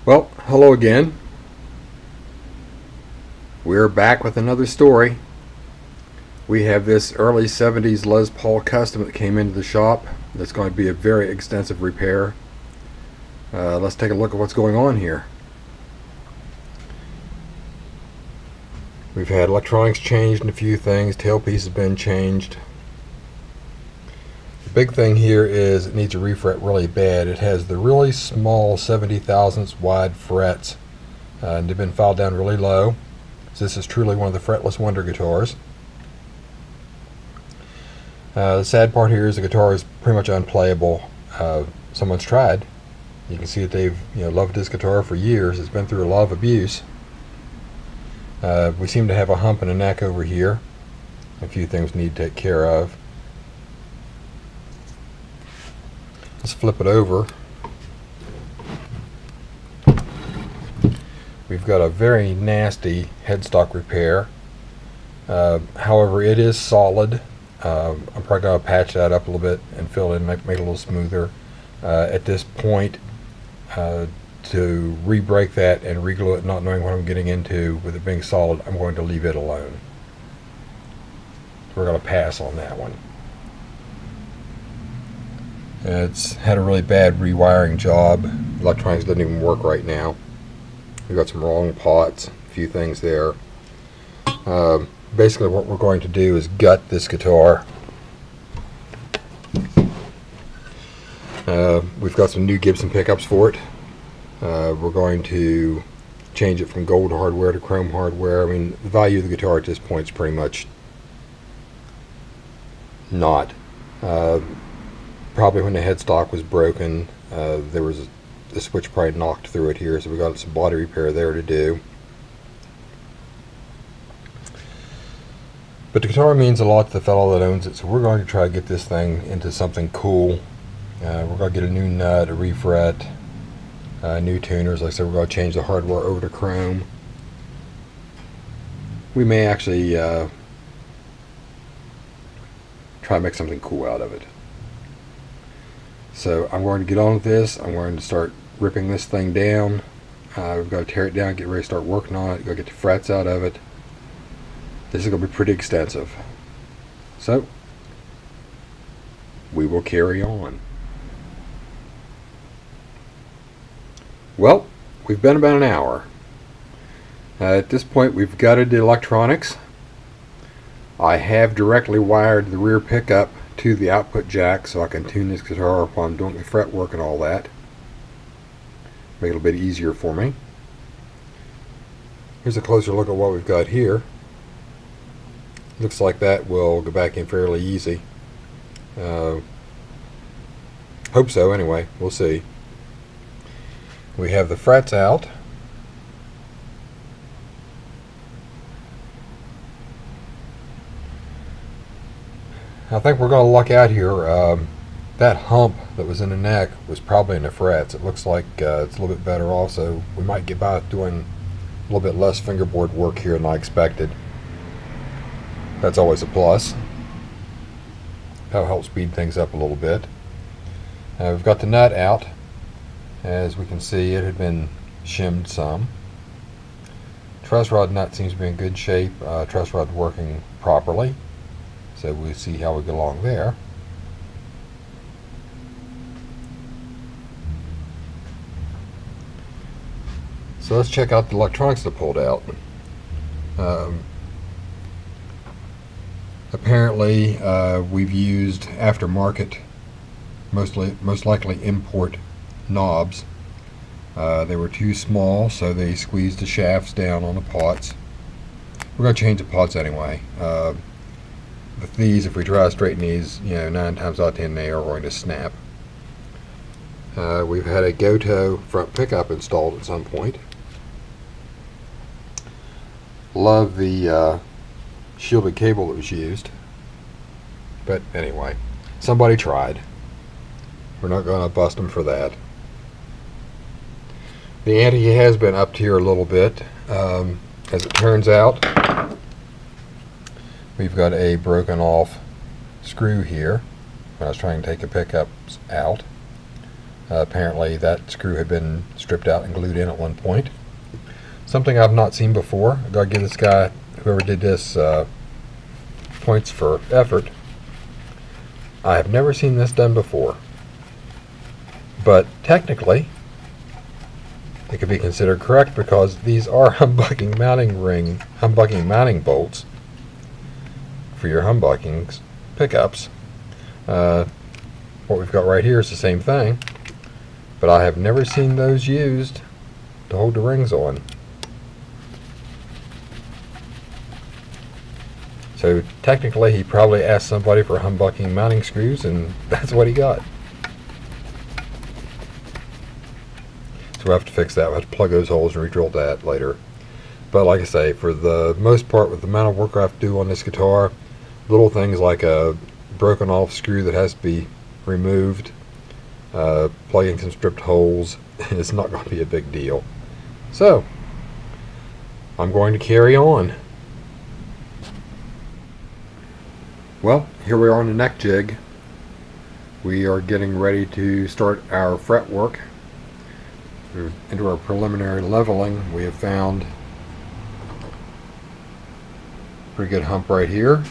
Well, hello again. We're back with another story. We have this early 70s Les Paul Custom that came into the shop that's going to be a very extensive repair. Let's take a look at what's going on here. We've had electronics changed and a few things. Tailpiece has been changed. The big thing here is it needs a refret really bad. It has the really small 70 thousandths wide frets, and they've been filed down really low. So this is truly one of the fretless wonder guitars. The sad part here is the guitar is pretty much unplayable. Someone's tried. You can see that they've loved this guitar for years. It's been through a lot of abuse. We seem to have a hump in the neck over here. A few things we need to take care of. Let's flip it over. We've got a very nasty headstock repair. However, it is solid. I'm probably going to patch that up a little bit and fill it in, make it a little smoother. At this point, to re-break that and re-glue it, not knowing what I'm getting into with it being solid, I'm going to leave it alone. So we're going to pass on that one. It's had a really bad rewiring job. Electronics doesn't even work right now. We've got some wrong pots, a few things there. Basically what we're going to do is gut this guitar. We've got some new Gibson pickups for it. We're going to change it from gold hardware to chrome hardware. I mean, the value of the guitar at this point is pretty much not. Probably when the headstock was broken, there was the switch probably knocked through it here, so we got some body repair there to do. But the guitar means a lot to the fellow that owns it, so we're going to try to get this thing into something cool. We're going to get a new nut, a refret, new tuners. Like I said, we're going to change the hardware over to chrome. We may actually try to make something cool out of it. So I'm going to get on with this. I'm going to start ripping this thing down. We've got to tear it down, get ready to start working on it, go get the frets out of it. This is going to be pretty extensive. So we will carry on. Well, we've been about an hour. At this point we've gutted the electronics. I have directly wired the rear pickup to the output jack so I can tune this guitar while I'm doing the fret work and all that. Make it a little bit easier for me. Here's a closer look at what we've got here. Looks like that will go back in fairly easy. Hope so anyway, we'll see. We have the frets out. I think we're going to luck out here. That hump that was in the neck was probably in the frets. It looks like it's a little bit better off, so we might get by doing a little bit less fingerboard work here than I expected. That's always a plus. That'll help speed things up a little bit. We've got the nut out. As we can see, it had been shimmed some. Truss rod nut seems to be in good shape. Truss rod working properly. So we'll see how we get along there. So let's check out the electronics that pulled out. Apparently we've used aftermarket, most likely import knobs. They were too small, so they squeezed the shafts down on the pots. We're going to change the pots anyway. These, if we try to straighten these, 9 times out of 10 they are going to snap. We've had a Goto front pickup installed at some point. Love the shielded cable that was used. But anyway, somebody tried. We're not going to bust them for that. The ante has been upped here a little bit. As it turns out, we've got a broken off screw here when I was trying to take the pickups out. Apparently that screw had been stripped out and glued in at one point. Something I've not seen before. I've got to give this guy, whoever did this, points for effort. I have never seen this done before. But technically, it could be considered correct because these are humbucking mounting bolts for your humbucking pickups. What we've got right here is the same thing, but I have never seen those used to hold the rings on. So technically he probably asked somebody for humbucking mounting screws, and that's what he got. So we'll have to fix that. We'll have to plug those holes and re-drill that later. But like I say, for the most part, with the amount of work I have to do on this guitar, little things like a broken off screw that has to be removed, plugging some stripped holes, it's not going to be a big deal. So I'm going to carry on. Well, here we are on the neck jig. We are getting ready to start our fret work. We're into our preliminary leveling. We have found a pretty good hump right here.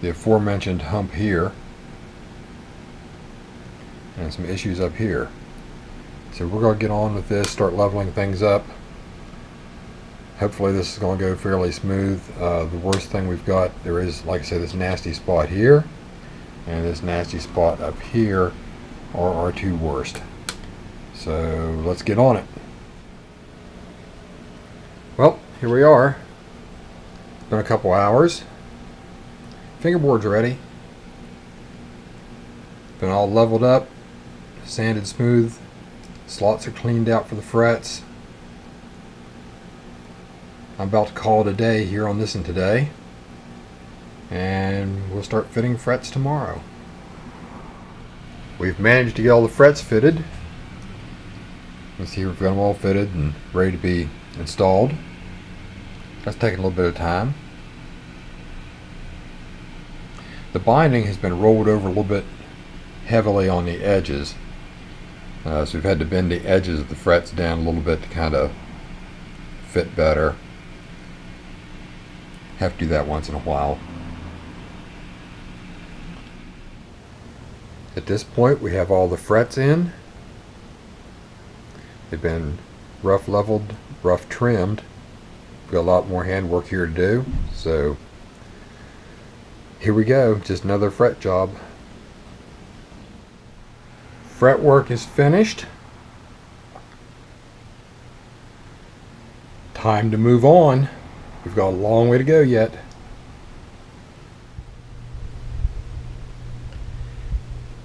The aforementioned hump here. And some issues up here. So we're going to get on with this, start leveling things up. Hopefully this is going to go fairly smooth. The worst thing we've got, there is, like I said, this nasty spot here and this nasty spot up here are our two worst. So let's get on it. Well, here we are. It's been a couple hours. Fingerboard's ready. Been all leveled up, sanded smooth. Slots are cleaned out for the frets. I'm about to call it a day here on this one today, and we'll start fitting frets tomorrow. We've managed to get all the frets fitted. Let's see, we've got them all fitted and ready to be installed. That's taken a little bit of time. The binding has been rolled over a little bit heavily on the edges, so we've had to bend the edges of the frets down a little bit to kind of fit better. Have to do that once in a while. At this point we have all the frets in. They've been rough leveled, rough trimmed. We've got a lot more handwork here to do, so here we go, just another fret job. Fret work is finished. Time to move on. We've got a long way to go yet.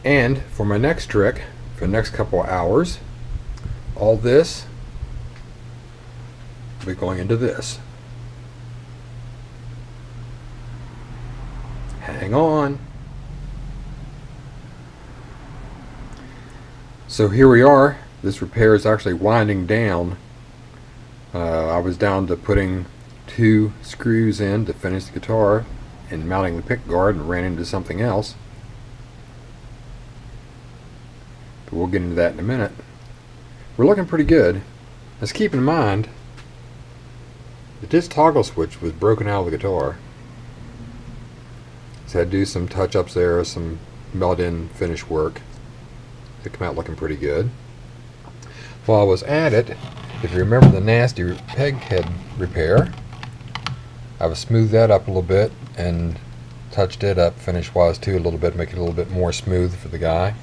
And for my next trick, for the next couple of hours, all this will be going into this. Hang on. So here we are. This repair is actually winding down. I was down to putting 2 screws in to finish the guitar and mounting the pick guard, and ran into something else. But we'll get into that in a minute. We're looking pretty good. Let's keep in mind that this toggle switch was broken out of the guitar. So I had to do some touch-ups there, some melt-in finish work. It came out looking pretty good. While I was at it, if you remember the nasty peg head repair, I was smoothed that up a little bit and touched it up finish-wise too a little bit, make it a little bit more smooth for the guy.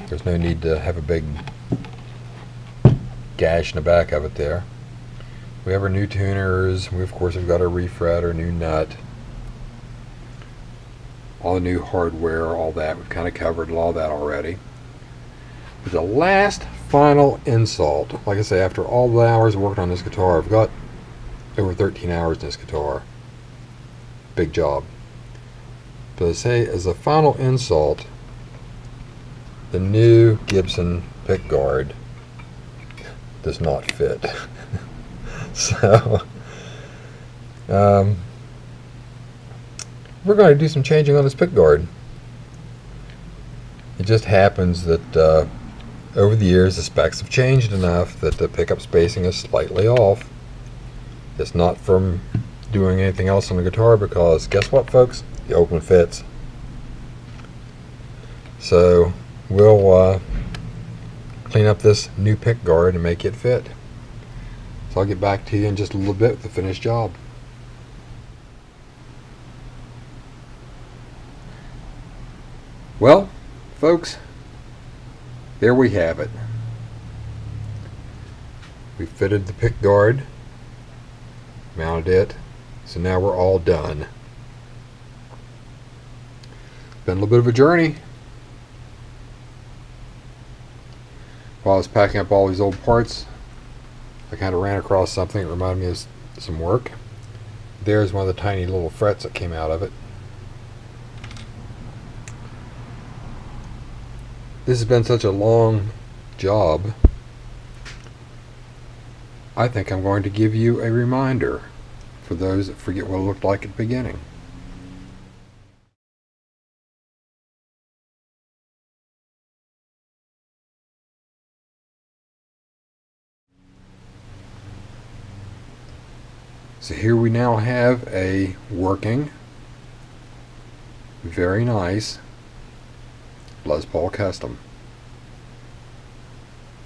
There's no need to have a big gash in the back of it there. We have our new tuners. We of course have got our refret, our new nut, all the new hardware, all that. We've kind of covered all that already. But the last final insult, like I say, after all the hours worked on this guitar, I've got over 13 hours in this guitar. Big job. But I say, as a final insult, the new Gibson pickguard does not fit. So we're going to do some changing on this pickguard. It just happens that over the years the specs have changed enough that the pickup spacing is slightly off. It's not from doing anything else on the guitar, because guess what, folks? The open fits. So we'll clean up this new pick guard and make it fit. So I'll get back to you in just a little bit with the finished job. Well, folks, there we have it. We fitted the pick guard, mounted it, so now we're all done. Been a little bit of a journey. While I was packing up all these old parts, I kind of ran across something that reminded me of some work. There's one of the tiny little frets that came out of it. This has been such a long job, I think I'm going to give you a reminder for those that forget what it looked like at the beginning. So here we now have a working, very nice Les Paul Custom.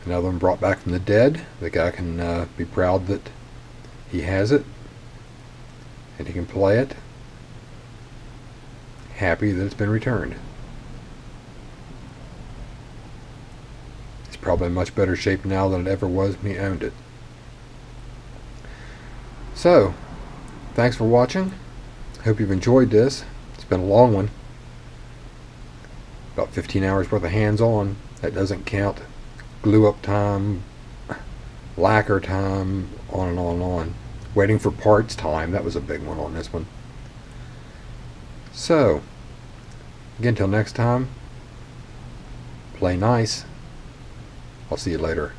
Another one brought back from the dead. The guy can be proud that he has it and he can play it, happy that it's been returned. It's probably in much better shape now than it ever was when he owned it. So, thanks for watching. Hope you've enjoyed this. It's been a long one. About 15 hours worth of hands-on. That doesn't count glue up time, lacquer time, on and on and on. Waiting for parts time. That was a big one on this one. So, again, till next time, play nice. I'll see you later.